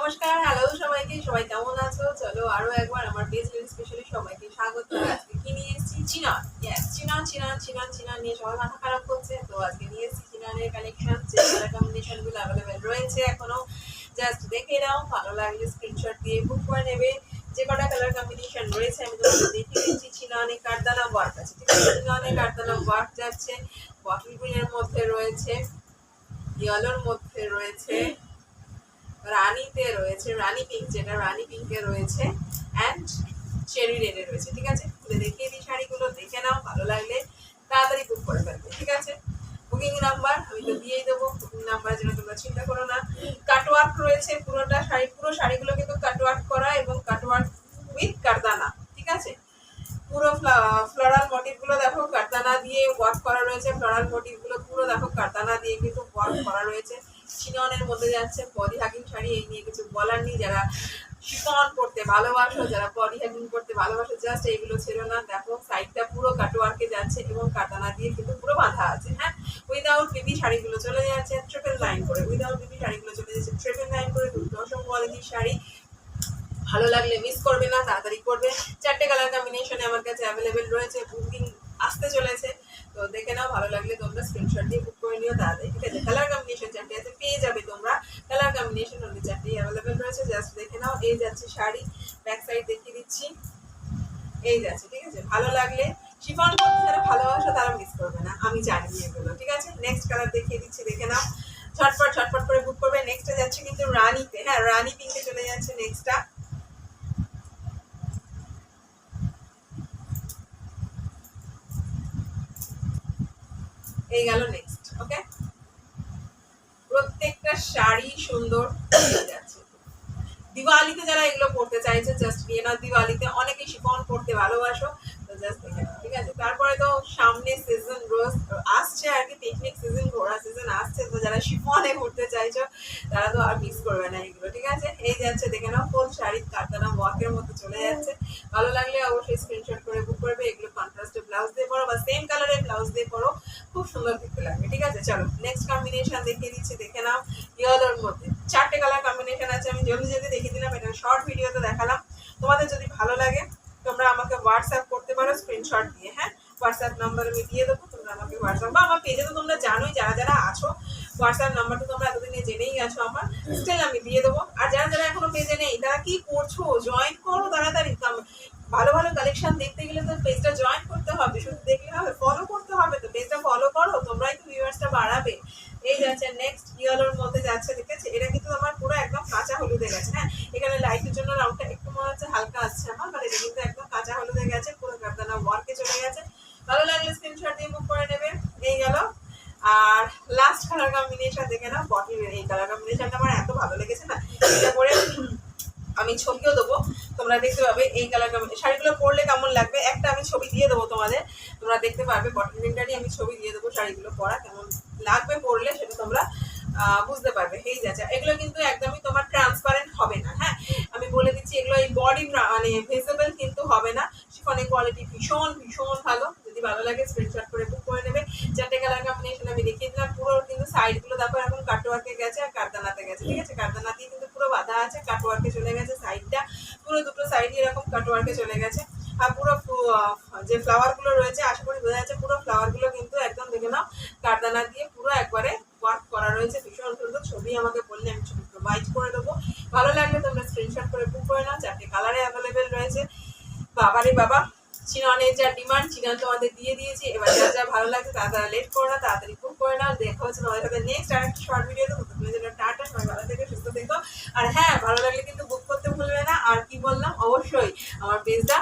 নমস্কার, হ্যালো সবাইকে। সবাই কেমন আছো? চলো আরো একবার আমার পেজ স্পেশালি সবাইকে স্বাগত। আজকে কি নিয়ে এসেছি? চিনন। ইয়েস, চিনন নিয়ে সবাই মাথা খারাপ করছে। তো আজকে নিয়ে এসেছি চিননের কালেকশন। যে কালার কম্বিনেশন গুলো অ্যাভেলেবেল রয়েছে এখনো, জাস্ট দেখে নাও। ভালো লাগলে স্ক্রিনশট দিয়ে বুক করে নেবে। যে কটা কালার কম্বিনেশন রয়েছে আমি তোমাদের দেখিয়ে দিচ্ছি। চিননে কারদানা ওয়ার্ক আছে, ঠিক আছে? চিননে কারদানা ওয়ার্ক যাচ্ছে। বটল গ্রিনের মধ্যে রয়েছে, ইয়েলোর মধ্যে রয়েছে, রানীতে রয়েছে, রানী পিঙ্ক, যেটা রানী পিঙ্কে রয়েছে, অ্যান্ড চেরি রেডে রয়েছে, ঠিক আছে? খুলে দেখিয়ে দিই শাড়িগুলো, দেখে নাও। ভালো লাগলে তাড়াতাড়ি বুক করে ফেলবে, ঠিক আছে? বুকিং নাম্বার আমি তো দিয়েই দেবো, বুকিং নাম্বার যেন তোমরা চিন্তা করো না। কাটওয়ার্ক রয়েছে পুরোটা শাড়ি, পুরো শাড়িগুলো কিন্তু কাটওয়ার্ক করা এবং কাটওয়ার্ক উইথ কারদানা, ঠিক আছে? পুরো ফ্লোরাল মোটিভগুলো দেখো কারদানা দিয়ে ওয়ার্ক করা রয়েছে। ফ্লোরাল মোটিভগুলো পুরো দেখো কারদানা দিয়ে কিন্তু ওয়ার্ক করা রয়েছে। চিননের মধ্যে যাচ্ছে। বডি হাগিং শাড়ি, এই নিয়ে কিছু বলার নেই। যারা শিফন পড়তে ভালোবাসো, যারা বডি হাগিং করতে ভালোবাসো, জাস্ট এইগুলো ছিল না। দেখো সাইডটা পুরো কাটওয়ার্কে যাচ্ছে এবং কারদানা দিয়ে কিন্তু পুরো বাঁধা আছে। হ্যাঁ, উইদাউট বিবি শাড়িগুলো চলে যাচ্ছে ট্রিপল লাইন করে। উইদাউট বিবি শাড়িগুলো চলে যাচ্ছে ট্রিপল লাইন করে। দুর্দর্শন কোয়ালিটির শাড়ি, ভালো লাগলে মিস করবে না, তাড়াতাড়ি করবে। চারটে কালার কম্বিনেশনে আমার কাছে অ্যাভেলেবেল রয়েছে। বুকিং আসতে চলেছে, তো দেখে নাও। ভালো লাগলে তোমরা স্ক্রিনশট দিয়ে বুক করে নিও তাড়াতাড়ি, ঠিক আছে? কালার কম্বিনেশন চারটে আছে, পেয়ে যাবে তোমরা। কালার কম্বিনেশন অনলি চারটেই অ্যাভেলেবেল রয়েছে, জাস্ট দেখে নাও। এই যাচ্ছে শাড়ি, ব্যাক সাইড দেখিয়ে দিচ্ছি। এই যাচ্ছে, ঠিক আছে? ভালো লাগলে শিফন করতে যারা ভালোবাসো তারা মিস করবে না, আমি জানি এগুলো, ঠিক আছে? নেক্সট কালার দেখিয়ে দিচ্ছি, দেখে নাও। ঝটপট করে বুক করবে। নেক্সটটা যাচ্ছে কিন্তু রানীতে। হ্যাঁ, রানী পিঙ্কে চলে যাচ্ছে নেক্সটটা। এই গেল নেক্সট। ওকে, প্রত্যেকটা শাড়ি সুন্দর যাচ্ছে। দিওয়ালিতে যারা এগুলো পড়তে চাইছে জাস্ট নিয়ে নাও। দিওয়ালিতে অনেকে শিফন পড়তে ভালোবাসো, তো জাস্ট দেখে নাও, ঠিক আছে? তারপরে তো সামনে সিজন রোজ আসছে আর কি, পিকনিক সিজন, ঘোরা সিজন আসছে। তো যারা শিফনে পড়তে চাইছো তারা তো আর মিস করবে না এগুলো, ঠিক আছে? এই যাচ্ছে, দেখে নাও। ফুল শাড়ি কারদানা ওয়ার্কের মধ্যে চলে যাচ্ছে। ভালো লাগলে অবশ্যই স্ক্রিনশট করে বুক করবে। এগুলো কন্ট্রাস্টে ব্লাউজ দিয়ে পরো বা সেম কালারের ব্লাউজ দিয়ে পরো, খুব সুন্দর দেখতে লাগবে, ঠিক আছে? চলো নেক্সট কম্বিনেশন দেখিয়ে দিচ্ছি, দেখে নাও। ইয়েলোর মধ্যে চারটে কালার কম্বিনেশন আছে, আমি জলদি দেখিয়ে দিলাম। এটা শর্ট ভিডিওতে দেখালাম। তোমাদের যদি ভালো লাগে তোমরা আমাকে হোয়াটসঅ্যাপ করতে পারো স্ক্রিনশট দিয়ে। হ্যাঁ, হোয়াটসঅ্যাপ নাম্বার আমি দিয়ে দেবো, তোমরা আমাকে হোয়াটসঅ্যাপ বা আমার পেজে তো তোমরা জানোই, যারা আছো হোয়াটসঅ্যাপ নাম্বার তো তোমরা এতদিনে জেনেই আছো আমার, স্টিল আমি দিয়ে দেবো। আর যারা এখনো পেজে নেই তারা কি করছো, জয়েন করো তাড়াতাড়ি। ভালো কালেকশন দেখতে গেলে তো পেজটা জয়েন করতে হবে, শুধু দেখলে হবে, ফলো করতে হবে। তো পেজটা ফলো করো, তোমরাই তো ভিউয়ার্সটা বাড়াবে। এই যাচ্ছে নেক্সট ইয়েলোর মধ্যে যাচ্ছে, ঠিক আছে? এটা কিন্তু আমার পুরো একদম কাঁচা হলুদে গেছে। হ্যাঁ, এখানে লাইটের জন্য রংটা একটু মনে হচ্ছে হালকা আসছে আমার, মানে এটা কিন্তু একদম কাঁচা হলুদে গেছে, পুরো কারদানা ওয়ার্কে চলে গেছে। ভালো লাগলে স্ক্রিনশট দিয়ে বুক করে নেবে। এই গেল। আর লাস্ট কালার কম্বিনেশন দেখে নাও। বটল, এই কালার কম্বিনেশনটা আমার এত ভালো লেগেছে না, এটা পরে আমি ছবিও দেবো, তোমরা দেখতে পাবে এই কালার শাড়িগুলো পরলে কেমন লাগবে। একটা আমি ছবি দিয়ে দেবো তোমাদের, তোমরা দেখতে পারবে। বটল গ্রিনটারই আমি ছবি দিয়ে দেবো, শাড়িগুলো পরা কেমন লাগবে পরলে সেটা তোমরা বুঝতে পারবে। এই যাচ্ছে, এগুলো কিন্তু একদমই তোমার ট্রান্সপারেন্ট হবে না। হ্যাঁ, আমি বলে দিচ্ছি, এগুলো এই বডি মানে ভিজিবল কিন্তু হবে না। শিফনের কোয়ালিটি ভীষণ ভালো। যদি ভালো লাগে স্ক্রিনশট করে বুক করে নেবে। চারটে কালার কম্বিনেশন আমি দেখিয়ে দিলাম। পুরো কিন্তু সাইডগুলো দেখো এখন কাটওয়ার্কে গেছে আর কারদানাতে গেছে, ঠিক আছে? কারদানা দিয়ে কিন্তু পুরো বাঁধা আছে, কাটওয়ার্কে চলে গেছে সাইডটা, পুরো দুটো সাইডই এরকম কাটওয়ার্কে চলে গেছে। আর পুরো যে ফ্লাওয়ারগুলো রয়েছে, আশা করি বোঝা যাচ্ছে, পুরো ফ্লাওয়ারগুলো কিন্তু একদম দেখে নাও কারদানা দিয়ে পুরো একবারে ওয়ার্ক করা রয়েছে। ভীষণ সুন্দর। ছবি আমাকে বললে আমি ছবি প্রোভাইড করে দেবো। ভালো লাগলে তোমরা স্ক্রিনশট করে বুক করে নাও। চারটে কালারে অ্যাভেলেবেল রয়েছে। বাবারে বাবা, চিননের যা ডিমান্ড, চিনন তোমাদের দিয়ে দিয়েছি। এবার যা ভালো লাগছে তারা লেট করো না, তাড়াতাড়ি বুক করে নাও। দেখা হচ্ছে তোমাদের সাথে নেক্সট আরেকটা শর্ট ভিডিওতে। তোমাদের জন্য টাটা, সবাই ভালো থেকে সুস্থ থেকো। আর হ্যাঁ, ভালো লাগলে কিন্তু বুক করতে ভুলবে না। আর কি বললাম, অবশ্যই আমার পেজটা